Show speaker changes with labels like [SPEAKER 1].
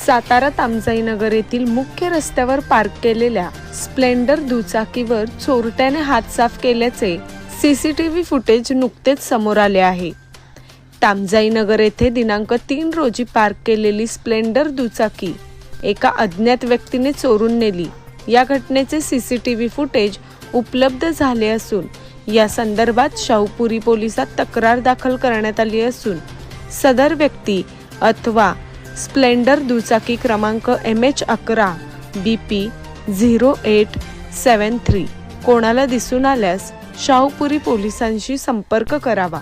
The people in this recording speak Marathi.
[SPEAKER 1] सातारा तामजाईनगर येथील मुख्य रस्त्यावर पार्क केलेल्या स्प्लेंडर दुचाकीवर चोरट्याने हात साफ केल्याचे सीसीटीव्ही फुटेज नुकतेच समोर आले आहे। तामजाईनगर येथे दिनांक 3 रोजी पार्क केलेली स्प्लेंडर दुचाकी एका अज्ञात व्यक्तीने चोरून नेली। या घटनेचे सीसीटीव्ही फुटेज उपलब्ध झाले असून या संदर्भात शाहूपुरी पोलिसात तक्रार दाखल करण्यात आली असून सदर व्यक्ती अथवा स्प्लेंडर दुचाकी क्रमांक MH11 BP 0873 कोणाला दिसून आल्यास शाहूपुरी पोलिसांशी संपर्क करावा।